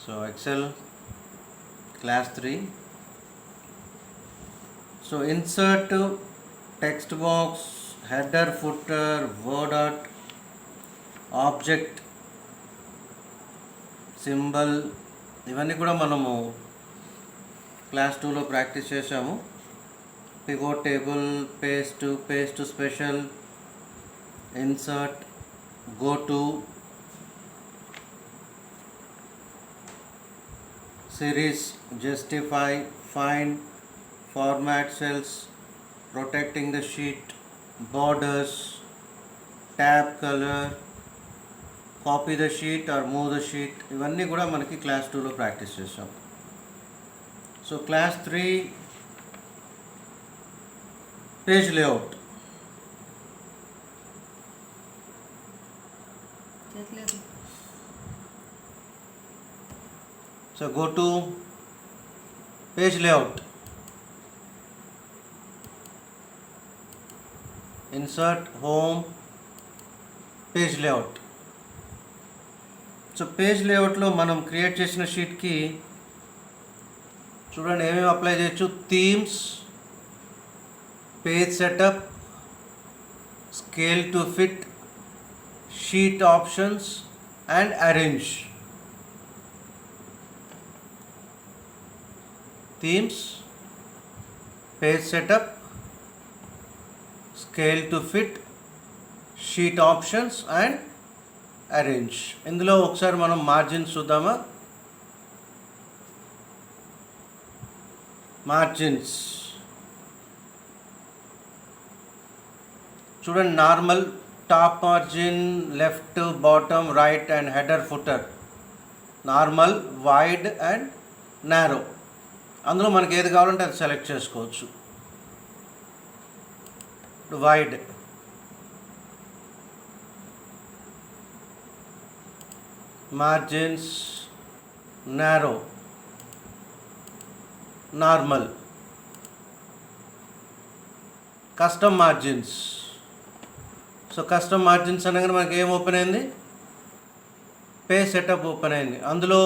So Excel class 3. So insert text box, header, footer, word art, object, symbol ఇవన్నీ కూడా మనము class 2లో practice చేసాము. Pivot table, paste special, insert, go to, series, justify, find, format cells, protecting the sheet, borders, tab color, copy the sheet or move the sheet, ఇవన్నీ కూడా మనకి class 2లో practice చేసాం. So class 3 page layout. So go to page layout, insert, home, page layout. So page లేఅవుట్లో మనం create చేసిన షీట్కి చూడండి ఏమేమి అప్లై చేయొచ్చు. Themes, page setup, scale to fit, sheet options and arrange. Themes, page setup, scale to fit, sheet options and arrange. ఇందులో ఒకసారి మనం మార్జిన్స్ చూద్దామా. మార్జిన్స్ చూడండి, normal, top margin, left, bottom, right and header, footer. Normal, wide and narrow. అందులో మనకి ఏది కావాలంటే అది సెలెక్ట్ చేసుకోవచ్చు. Wide, margins, narrow, normal, custom margins. So custom margins అనగానే మనకి ఏం ఓపెన్ అయింది, పేజ్ సెటప్ ఓపెన్ అయింది. అందులో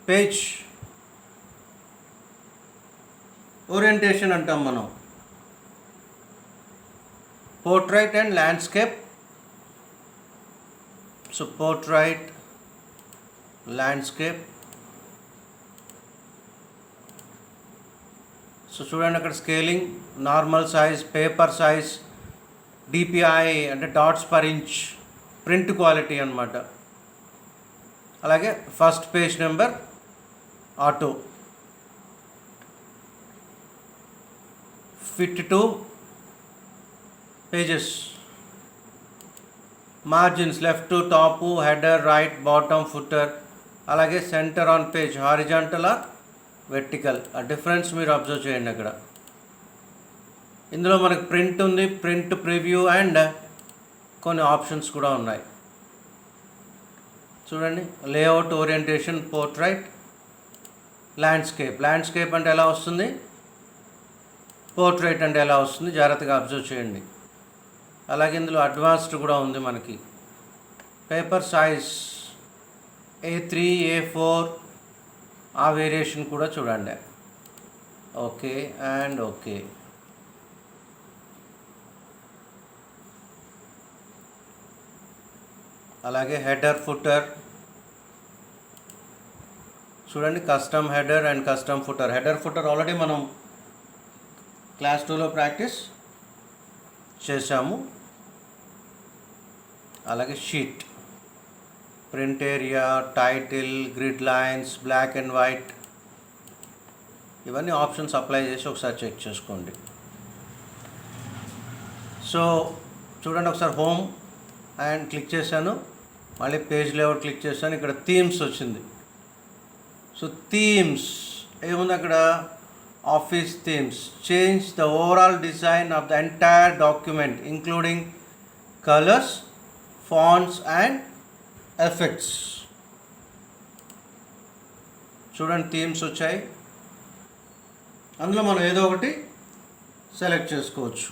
పేజ్ ఓరియంటేషన్ అంటాం మనం. Portrait and landscape. So portrait, landscape. So చూడండి అక్కడ scaling, normal size, paper size, DPI అంటే dots per inch, print quality అన్నమాట. అలాగే first page number, auto, fit to pages, margins, left, top, header, right, bottom, footer. అలాగే centre on page, horizontal or vertical. ఆ difference మీరు observe చేయండి అక్కడ. ఇందులో మనకి ప్రింట్ ఉంది, ప్రింట్ ప్రివ్యూ అండ్ కొన్ని ఆప్షన్స్ కూడా ఉన్నాయి. చూడండి, layout, orientation, portrait, landscape. Landscape అంటే ఎలా వస్తుంది, పోర్ట్రైట్ అంటే ఎలా వస్తుంది, జాగ్రత్తగా అబ్జర్వ్ చేయండి. అలాగే ఇందులో అడ్వాన్స్డ్ కూడా ఉంది మనకి. పేపర్ సైజ్ A3, A4 ఆ వేరియేషన్ కూడా చూడండి. Okay and okay. అలాగే హెడర్, ఫుటర్ చూడండి, custom header and custom footer. Header, footer already మనం క్లాస్ 2లో ప్రాక్టీస్ చేసాము. అలాగే sheet, print area, title, grid lines, black and white, ఇవన్నీ ఆప్షన్స్ అప్లై చేసి ఒకసారి చెక్ చేసుకోండి. సో చూడండి, ఒకసారి హోమ్ అండ్ క్లిక్ చేశాను, మళ్ళీ పేజ్ లేఅవుట్ క్లిక్ చేశాను. ఇక్కడ థీమ్స్ వచ్చింది. సో థీమ్స్ ఏముంది అక్కడ, office themes. Change the overall design of the entire document including colours, fonts and effects. చూడండి, థీమ్స్ వచ్చాయి. అందులో మనం ఏదో ఒకటి సెలెక్ట్ చేసుకోవచ్చు.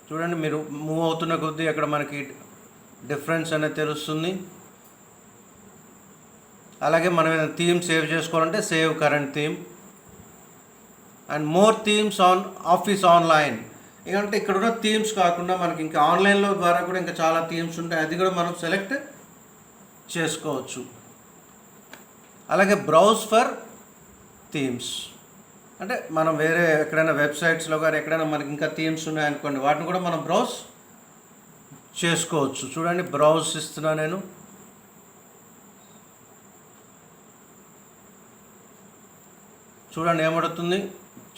చూడండి, మీరు మూవ్ అవుతున్న కొద్దీ అక్కడ మనకి డిఫరెన్స్ అనేది తెలుస్తుంది. అలాగే మనం ఏదైనా థీమ్ సేవ్ చేసుకోవాలంటే save current theme and more themes on office online. ఎందుకంటే ఇక్కడ ఉన్న థీమ్స్ కాకుండా మనకి ఇంకా ఆన్లైన్లో ద్వారా కూడా ఇంకా చాలా థీమ్స్ ఉంటాయి, అది కూడా మనం సెలెక్ట్ చేసుకోవచ్చు. అలాగే బ్రౌజ్ ఫర్ థీమ్స్ అంటే మనం వేరే ఎక్కడైనా వెబ్సైట్స్లో కానీ ఎక్కడైనా మనకి ఇంకా థీమ్స్ ఉన్నాయనుకోండి, వాటిని కూడా మనం బ్రౌజ్ చేసుకోవచ్చు. చూడండి, బ్రౌజ్ ఇస్తున్నా నేను. చూడండి ఏమడుతుంది,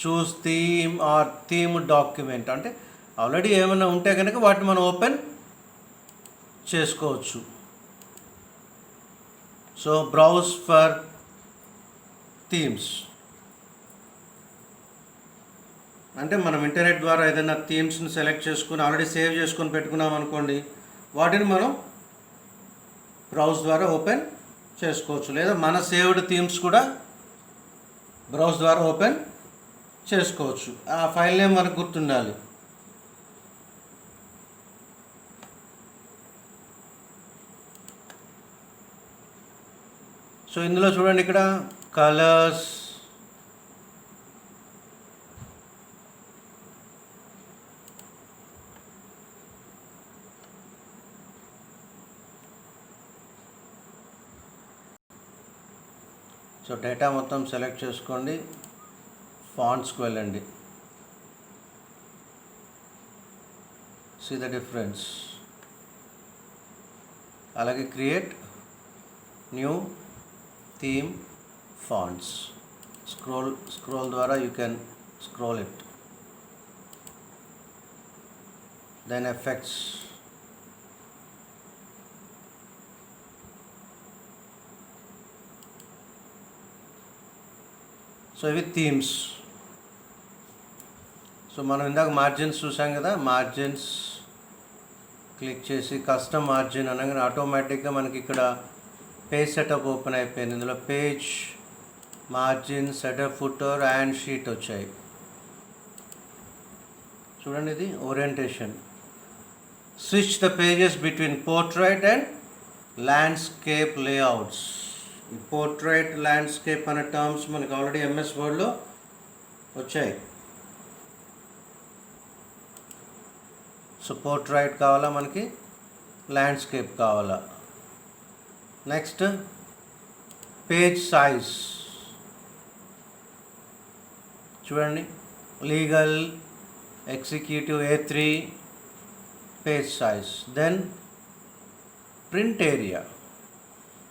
చూస్ థీమ్ ఆర్ థీమ్ డాక్యుమెంట్. అంటే ఆల్రెడీ ఏమైనా ఉంటే కనుక వాటిని మనం ఓపెన్ చేసుకోవచ్చు. సో బ్రౌజ్ ఫర్ థీమ్స్ అంటే మనం ఇంటర్నెట్ ద్వారా ఏదైనా థీమ్స్ని సెలెక్ట్ చేసుకుని ఆల్రెడీ సేవ్ చేసుకొని పెట్టుకున్నాం అనుకోండి, వాటిని మనం బ్రౌజ్ ద్వారా ఓపెన్ చేసుకోవచ్చు. లేదా మన సేవ్డ్ థీమ్స్ కూడా బ్రౌజ్ ద్వారా ఓపెన్ చేసుకోవచ్చు. ఆ ఫైల్ నేమ్ మనకు గుర్తుండాలి. సో ఇందులో చూడండి, ఇక్కడ కలర్స్, సో డేటా మొత్తం సెలెక్ట్ చేసుకోండి, ఫాంట్స్కి వెళ్ళండి, సీ ద డిఫరెన్స్. అలాగే create new theme fonts, scroll ద్వారా you can scroll it. Then effects, so ఇవి థీమ్స్. సో మనం ఇందాక మార్జిన్స్ చూసాం కదా, మార్జిన్స్ క్లిక్ చేసి కస్టమ్ మార్జిన్ అనగానే ఆటోమేటిక్గా మనకి ఇక్కడ పేజ్ సెటప్ ఓపెన్ అయిపోయింది. ఇందులో page, margin, setup, footer and sheet వచ్చాయి. చూడండి, ఇది orientation. Switch the pages between portrait and landscape layouts. ఈ పోర్ట్రైట్, ల్యాండ్స్కేప్ అనే టర్మ్స్ మనకి ఆల్రెడీ ఎంఎస్ వర్డ్లో వచ్చాయి. సో పోర్ట్రైట్ కావాలా మనకి, ల్యాండ్స్కేప్ కావాలా. Next page size. చూడండి, legal, executive A3 page size. Then print area.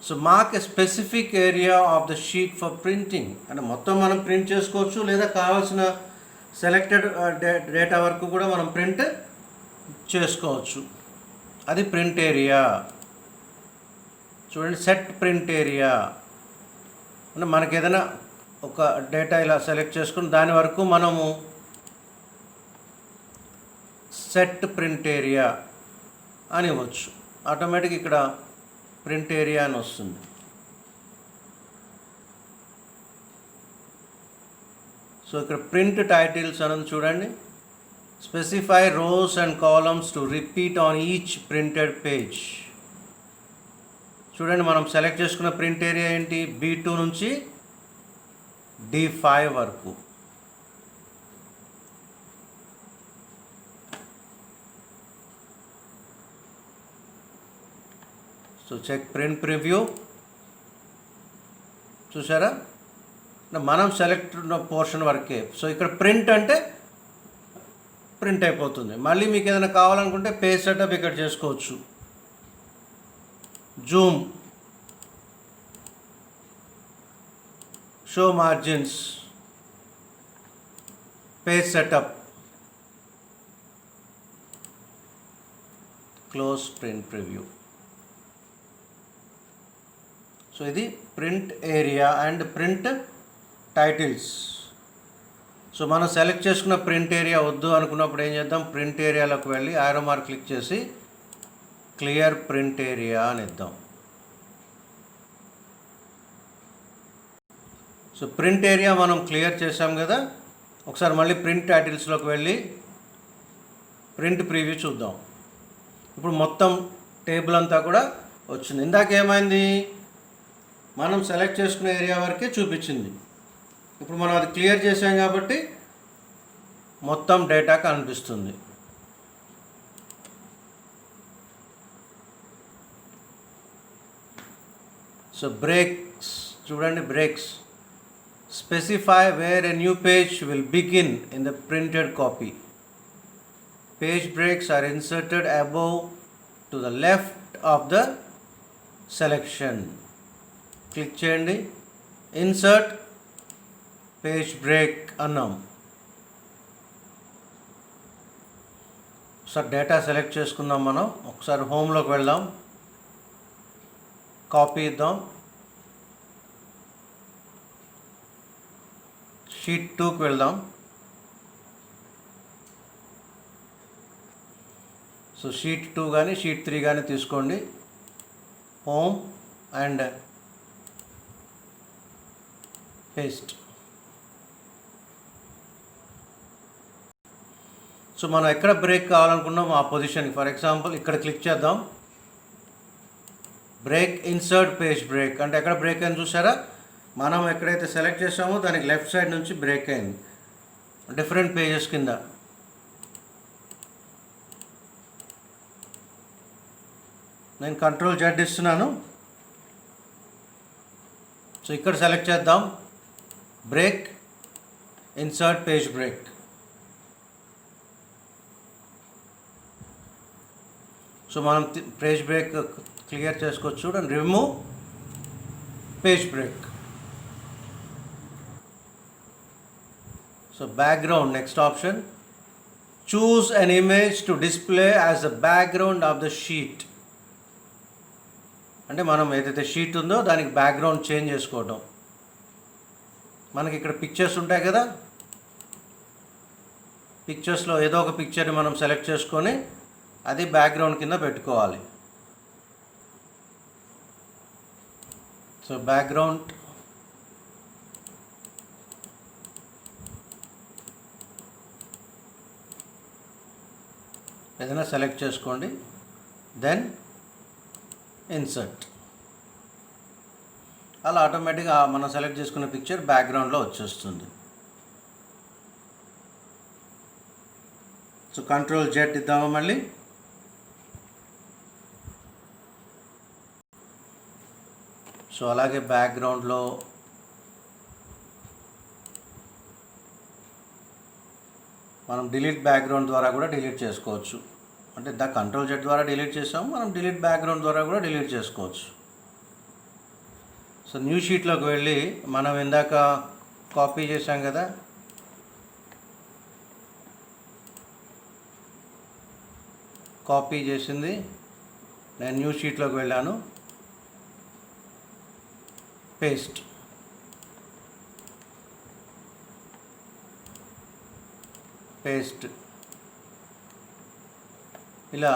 So mark a specific area of the sheet for printing. అంటే మొత్తం మనం ప్రింట్ చేసుకోవచ్చు, లేదా కావాల్సిన సెలెక్టెడ్ డేటా వరకు కూడా మనం ప్రింట్ చేసుకోవచ్చు. అది ప్రింట్ ఏరియా. చూడండి, సెట్ ప్రింట్ ఏరియా అంటే మనకి ఏదైనా ఒక డేటా ఇలా సెలెక్ట్ చేసుకుని దాని వరకు మనము సెట్ ప్రింట్ ఏరియా అని ఇవ్వచ్చు. ఆటోమేటిక్ ఇక్కడ ప్రింట్ ఏరియా అని వస్తుంది. సో ఇక్కడ ప్రింట్ టైటిల్స్ అనేది చూడండి, specify rows and columns to repeat on each printed page. చూడండి, మనం సెలెక్ట్ చేసుకున్న ప్రింట్ ఏరియా ఏంటి, B2 నుంచి D5 వరకు. So check print preview. చూసారా, మనం సెలెక్ట్ పోర్షన్ వరకే. సో ఇక్కడ ప్రింట్ అంటే ప్రింట్ అయిపోతుంది. మళ్ళీ మీకు ఏదైనా కావాలనుకుంటే పేజ్ సెటప్ ఇక్కడ చేసుకోవచ్చు. Zoom, show margins, page setup, close print preview. So ఇది print area and print titles. So మనం సెలెక్ట్ చేసుకున్న ప్రింట్ ఏరియా వద్దు అనుకున్నప్పుడు ఏం చేద్దాం, ప్రింట్ ఏరియాలోకి వెళ్ళి ఆరో మార్క్ క్లిక్ చేసి క్లియర్ ప్రింట్ ఏరియా అని ఇద్దాం. సో ప్రింట్ ఏరియా మనం క్లియర్ చేసాం కదా. ఒకసారి మళ్ళీ ప్రింట్ టైటిల్స్లోకి వెళ్ళి ప్రింట్ ప్రివ్యూ చూద్దాం. ఇప్పుడు మొత్తం టేబుల్ అంతా కూడా వచ్చింది. ఇందాక ఏమైంది, మనం సెలెక్ట్ చేసుకునే ఏరియా వరకే చూపించింది. ఇప్పుడు మనం అది క్లియర్ చేసాం కాబట్టి మొత్తం డేటా కనిపిస్తుంది. సో బ్రేక్స్ చూడండి, breaks specify where a new page will begin in the printed copy. Page breaks are inserted above to the left of the selection. Click చేయండి, ఇన్సర్ట్ పేజ్ బ్రేక్ అన్నాం. ఒకసారి data select చేసుకుందాం. మనం ఒకసారి హోమ్లోకి వెళ్దాం, copy ఇద్దాం, sheet 2కి వెళ్దాం. సో షీట్ 2 కానీ షీట్ 3 కానీ తీసుకోండి. Home and paste. సో మనం ఎక్కడ బ్రేక్ కావాలనుకున్నాం ఆ పొజిషన్. ఫర్ ఎగ్జాంపుల్ ఇక్కడ క్లిక్ చేద్దాం, బ్రేక్ ఇన్సర్ట్ పేజ్ బ్రేక్ అంటే ఎక్కడ బ్రేక్ అయింది చూసారా. మనం ఎక్కడైతే సెలెక్ట్ చేసామో దానికి లెఫ్ట్ సైడ్ నుంచి బ్రేక్ అయింది, డిఫరెంట్ పేజెస్ కింద. నేను కంట్రోల్ Z ఇస్తున్నాను. సో ఇక్కడ సెలెక్ట్ చేద్దాం, break insert page break. So మనం పేజ్ బ్రేక్ క్లియర్ చేసుకోవచ్చు. చూడండి, remove page break. So background next option, choose an image to display as the background of the sheet. అంటే మనం ఏదైతే షీట్ ఉందో దానికి బ్యాక్గ్రౌండ్ చేంజ్ చేసుకోవడం. మనకి ఇక్కడ పిక్చర్స్ ఉంటాయి కదా, పిక్చర్స్లో ఏదో ఒక పిక్చర్ని మనం సెలెక్ట్ చేసుకొని అది బ్యాక్గ్రౌండ్ కింద పెట్టుకోవాలి. సో బ్యాక్గ్రౌండ్ ఏదైనా సెలెక్ట్ చేసుకోండి, దెన్ ఇన్సర్ట్. అలా ఆటోమేటిక్గా మనం సెలెక్ట్ చేసుకున్న పిక్చర్ బ్యాక్గ్రౌండ్లో వచ్చేస్తుంది. సో కంట్రోల్ Z ఇద్దామా మళ్ళీ. సో అలాగే బ్యాక్గ్రౌండ్లో మనం డిలీట్ బ్యాక్గ్రౌండ్ ద్వారా కూడా డిలీట్ చేసుకోవచ్చు. అంటే కంట్రోల్ Z ద్వారా డిలీట్ చేసాము, మనం డిలీట్ బ్యాక్గ్రౌండ్ ద్వారా కూడా డిలీట్ చేసుకోవచ్చు. సో న్యూ షీట్లోకి వెళ్ళి మనం ఇందాక కాపీ చేసాం కదా, కాపీ చేసింది నేను న్యూ షీట్లోకి వెళ్ళాను, పేస్ట్. పేస్ట్ ఇలా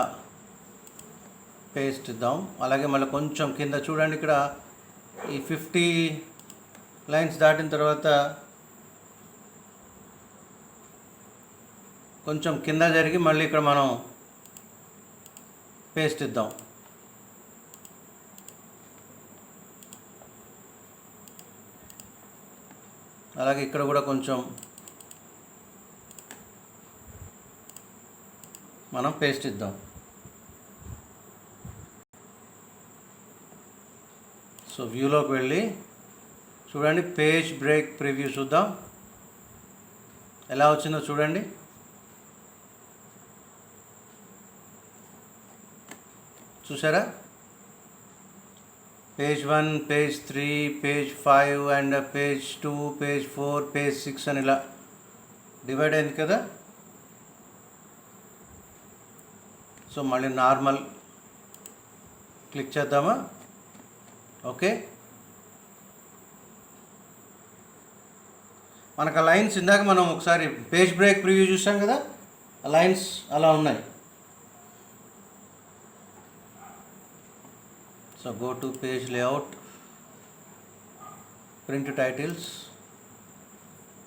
పేస్ట్ ఇద్దాం. అలాగే మళ్ళీ కొంచెం కింద చూడండి, ఇక్కడ ఈ 50 లైన్స్ దాటిన తర్వాత కొంచెం కింద జరిగి మళ్ళీ ఇక్కడ మనం పేస్ట్ ఇద్దాం. అలాగే ఇక్కడ కూడా కొంచెం మనం పేస్ట్ ఇద్దాం. సో వ్యూలోకి వెళ్ళి చూడండి, పేజ్ బ్రేక్ ప్రివ్యూ చూద్దాం ఎలా వచ్చిందో చూడండి. చూసారా, page 1, page 3, page 5 and page 2, page 4, page 6 అని ఇలా డివైడ్ అయింది కదా. సో మళ్ళీ నార్మల్ క్లిక్ చేద్దామా. ఓకే, మనకు ఆ లైన్స్ ఇందాక మనం ఒకసారి పేజ్ బ్రేక్ ప్రివ్యూ చూసాం కదా, ఆ లైన్స్ అలా ఉన్నాయి. So go to page layout, print titles.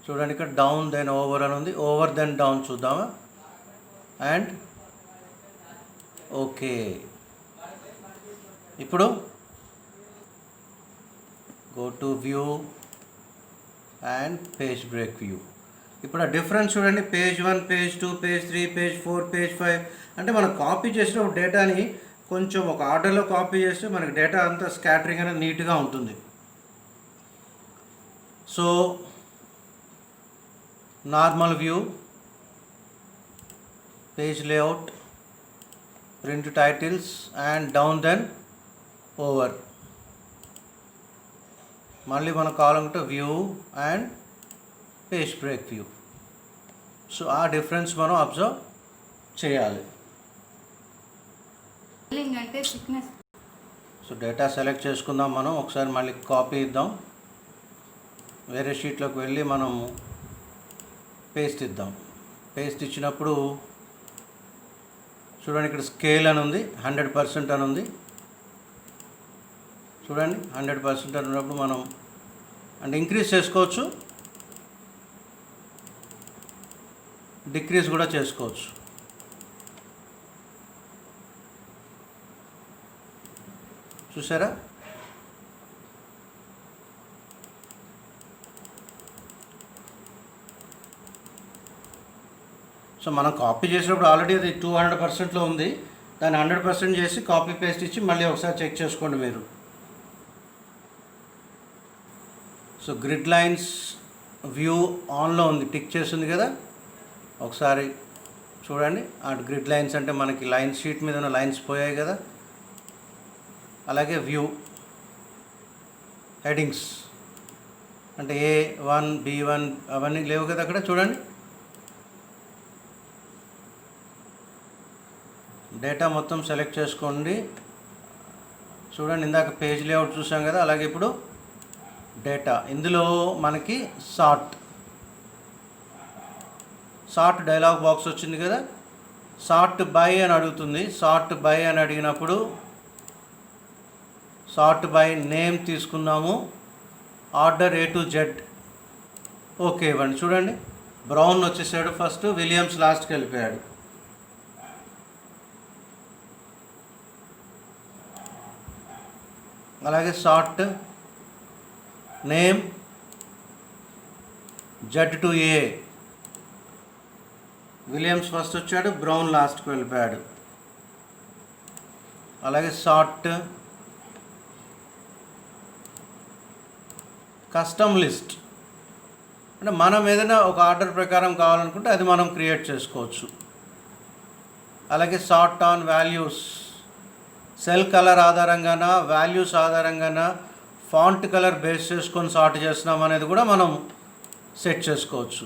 చూడండి ఇక్కడ డౌన్ దెన్ ఓవర్ అని ఉంది, ఓవర్ దెన్ డౌన్ చూద్దామా. And okay. ఇప్పుడు go to view and page break view. ఇప్పుడు ఆ డిఫరెన్స్ చూడండి, page 1, page 2, page 3, page 4, page 5. అంటే మనం కాపీ చేసినప్పుడు డేటాని కొంచెం ఒక ఆర్డర్లో కాపీ చేస్తే మనకి డేటా అంతా స్కాటరింగ్ అనేది నీట్గా ఉంటుంది. So normal view, page layout, print titles and down then over. మళ్ళీ మనం కావాలంటే view and page break view. So ఆ డిఫరెన్స్ మనం అబ్జర్వ్ చేయాలి. సో డేటా సెలెక్ట్ చేసుకుందాం. మనం ఒకసారి మళ్ళీ కాపీ ఇద్దాం, వేరే షీట్లోకి వెళ్ళి మనం పేస్ట్ ఇద్దాం. పేస్ట్ ఇచ్చినప్పుడు చూడండి, ఇక్కడ స్కేల్ అని ఉంది, 100% అని ఉంది. చూడండి 100% అని ఉన్నప్పుడు మనం అంటే ఇంక్రీజ్ చేసుకోవచ్చు, డిక్రీజ్ కూడా చేసుకోవచ్చు. చూసారా? సో మనం కాపీ చేసినప్పుడు ఆల్రెడీ అది 200%లో ఉంది. దాన్ని 100% చేసి కాపీ పేస్ట్ ఇచ్చి మళ్ళీ ఒకసారి చెక్ చేసుకోండి మీరు. సో గ్రిడ్ లైన్స్ వ్యూ ఆన్లో ఉంది, టిక్ చేస్తుంది కదా. ఒకసారి చూడండి, ఆ గ్రిడ్ లైన్స్ అంటే మనకి లైన్ షీట్ మీద ఉన్న లైన్స్ పోయాయి కదా. అలాగే వ్యూ హెడింగ్స్ అంటే A1, B1 అవన్నీ లేవు కదా అక్కడ. చూడండి, డేటా మొత్తం సెలెక్ట్ చేసుకోండి. చూడండి, ఇందాక పేజ్ లేఅవుట్ చూసాం కదా, అలాగే ఇప్పుడు డేటా. ఇందులో మనకి సార్ట్ డైలాగ్ బాక్స్ వచ్చింది కదా. సార్ట్ బై అని అడుగుతుంది. సార్ట్ బై అని అడిగినప్పుడు సార్ట్ బై నేమ్ తీసుకున్నాము, order A to Z. Okay ఇవ్వండి. చూడండి, బ్రౌన్ వచ్చేసాడు ఫస్ట్, విలియమ్స్ లాస్ట్కి వెళ్ళిపోయాడు. అలాగే sort name Z to A, Williams first వచ్చాడు, బ్రౌన్ లాస్ట్కి వెళ్ళిపోయాడు. అలాగే సార్ట్ కస్టమ్ లిస్ట్ అంటే మనం ఏదైనా ఒక ఆర్డర్ ప్రకారం కావాలనుకుంటే అది మనం క్రియేట్ చేసుకోవచ్చు. అలాగే sort on values, cell colour ఆధారంగాన, వాల్యూస్ ఆధారంగాన, ఫాంట్ కలర్ బేస్ చేసుకొని సార్ట్ చేస్తున్నాం అనేది కూడా మనం సెట్ చేసుకోవచ్చు.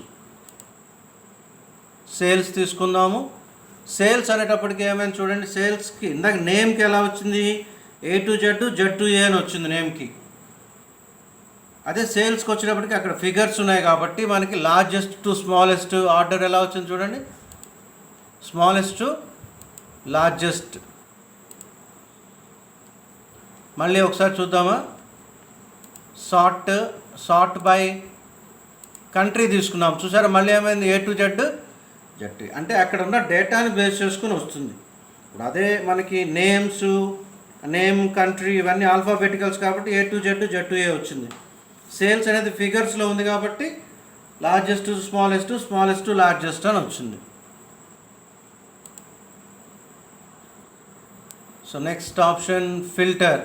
సేల్స్ తీసుకుందాము. సేల్స్ అనేటప్పటికి ఏమైనా చూడండి, సేల్స్కి ఇందాక నేమ్కి ఎలా వచ్చింది, A to Z, Z to A అని వచ్చింది నేమ్కి. అదే సేల్స్కి వచ్చేటప్పటికి అక్కడ ఫిగర్స్ ఉన్నాయి కాబట్టి మనకి లార్జెస్ట్ టు స్మాలెస్ట్ ఆర్డర్ ఎలా వచ్చింది చూడండి, స్మాలెస్ట్ టు లార్జెస్ట్. మళ్ళీ ఒకసారి చూద్దామా. సార్ట్ బై కంట్రీ తీసుకున్నాం. చూసారా, మళ్ళీ ఏమైంది, A to Z, Z అంటే అక్కడ ఉన్న డేటాని బేస్ చేసుకుని వస్తుంది. ఇప్పుడు అదే మనకి నేమ్ కంట్రీ ఇవన్నీ ఆల్ఫాబెటికల్స్ కాబట్టి A to Z, Z to A వచ్చింది. సేల్స్ అనేది ఫిగర్స్లో ఉంది కాబట్టి largest to smallest, smallest to largest అని వచ్చింది. So next option filter.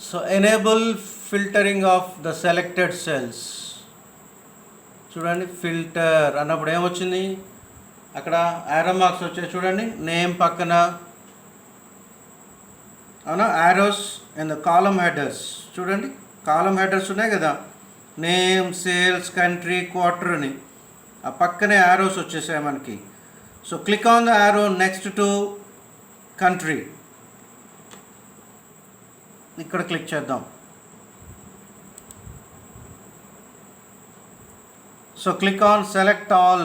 So enable filtering of the selected cells. చూడండి, ఫిల్టర్ అన్నప్పుడు ఏమొచ్చింది, అక్కడ యారో మార్క్స్ వచ్చాయి చూడండి, నేమ్ పక్కన. అవునా, arrows and the column headers. చూడండి, కాలమ్ హెడర్స్ ఉన్నాయి కదా, నేమ్, సేల్స్, కంట్రీ, క్వార్టర్ అని. ఆ పక్కనే యారోస్ వచ్చేసాయి మనకి. So click on the arrow next to country. ఇక్కడ క్లిక్ చేద్దాం. So click on select all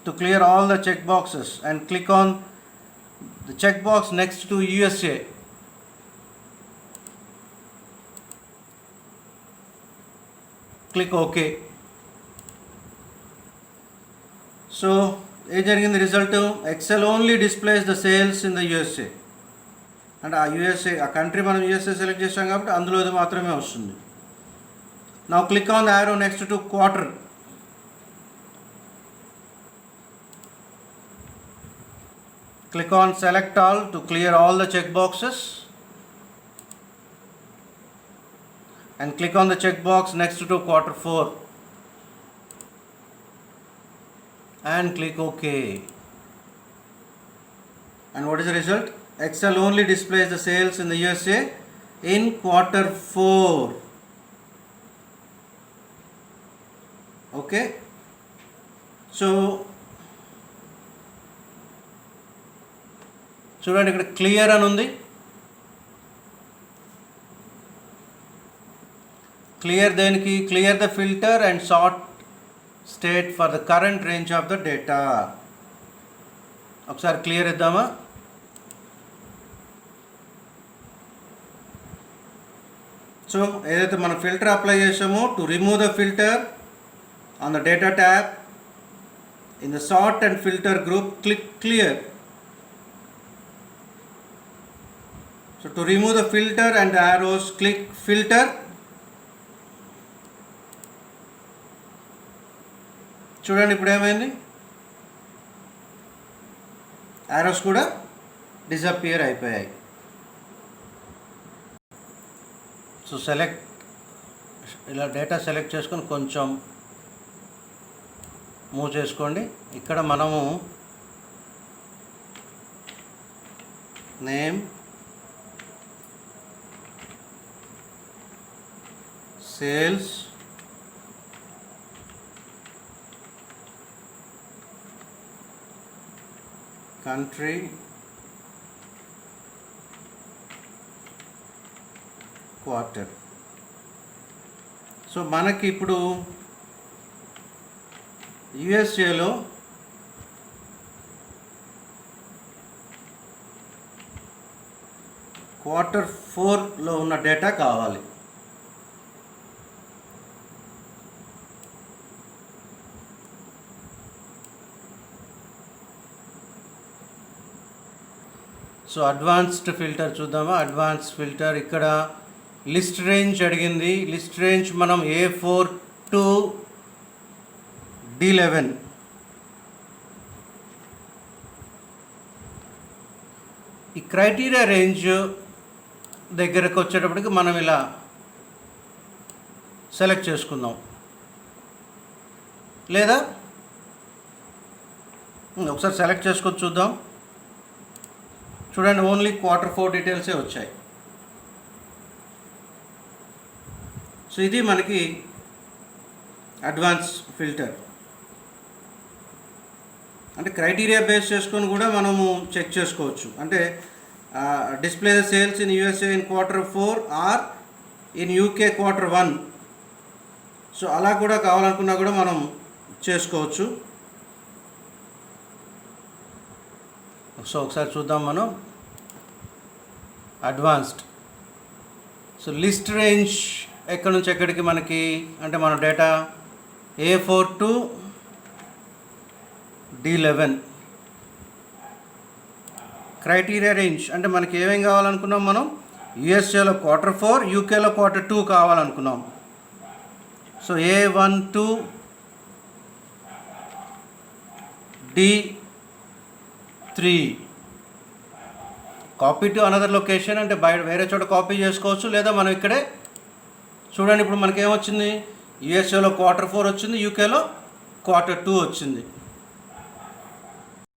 to clear all the check boxes and click on the checkbox next to USA. Click OK. So ఏం జరిగింది result? Excel only displays the sales in the USA. అంటే ఆ USA, ఆ country మనం USA select చేసాం కాబట్టి అందులో ఇది మాత్రమే వస్తుంది. Now click on the arrow next to quarter. Click on select all to clear all the check boxes and click on the check box next to quarter 4 and click OK. And what is the result? Excel only displays the sales in the USA in quarter 4. Okay, so చూడండి ఇక్కడ clear అని ఉంది. Clear దేనికి? Clear the filter and sort state for the current range of the data. ఒకసారి clear ఇద్దామా? So ఏదైతే మనం filter apply చేసామో, to remove the filter on the data tab in the sort and filter group click clear. So to remove the filter and the arrows, click filter. చూడండి ఇప్పుడు ఏమైంది? Aorus కూడా disappear అయిపోయాయి. So select, ఇలా data select చేసుకొని కొంచెం move చేసుకోండి. ఇక్కడ మనము name, sales, country, quarter. So మనకి ఇప్పుడు యుఎస్ఏలో క్వార్టర్ 4లో ఉన్న డేటా కావాలి. సో అడ్వాన్స్డ్ ఫిల్టర్ చూద్దామా? అడ్వాన్స్ ఫిల్టర్ ఇక్కడ లిస్ట్ రేంజ్ అడిగింది. లిస్ట్ రేంజ్ మనం A4 to D11. ఈ క్రైటీరియా రేంజ్ దగ్గరకు వచ్చేటప్పటికి మనం ఇలా సెలెక్ట్ చేసుకుందాం. లేదా ఒకసారి సెలెక్ట్ చేసుకొని చూద్దాం. చూడండి ఓన్లీ క్వార్టర్ 4 డీటెయిల్సే వచ్చాయి. సో ఇది మనకి అడ్వాన్స్ ఫిల్టర్. అంటే క్రైటీరియా బేస్ చేసుకొని కూడా మనము చెక్ చేసుకోవచ్చు. అంటే display the sales in USA in quarter 4 or in UK quarter 1. So అలా కూడా కావాలనుకున్నా కూడా మనం చేసుకోవచ్చు. సో ఒకసారి చూద్దాం మనం అడ్వాన్స్డ్. సో లిస్ట్ రేంజ్ ఎక్కడి నుంచి ఎక్కడికి మనకి, అంటే మన data A4 to D11. Criteria range అంటే మనకి ఏమేం కావాలనుకున్నాం మనం? యుఎస్ఏలో క్వార్టర్ 4, యూకేలో క్వార్టర్ 2 కావాలనుకున్నాం. So A1 to D3. Copy to another location అంటే బయట వేరే చోట కాపీ చేసుకోవచ్చు, లేదా మనం ఇక్కడే చూడండి ఇప్పుడు మనకి ఏమొచ్చింది? యుఎస్ఏలో క్వార్టర్ 4 వచ్చింది, యూకేలో క్వార్టర్ 2 వచ్చింది.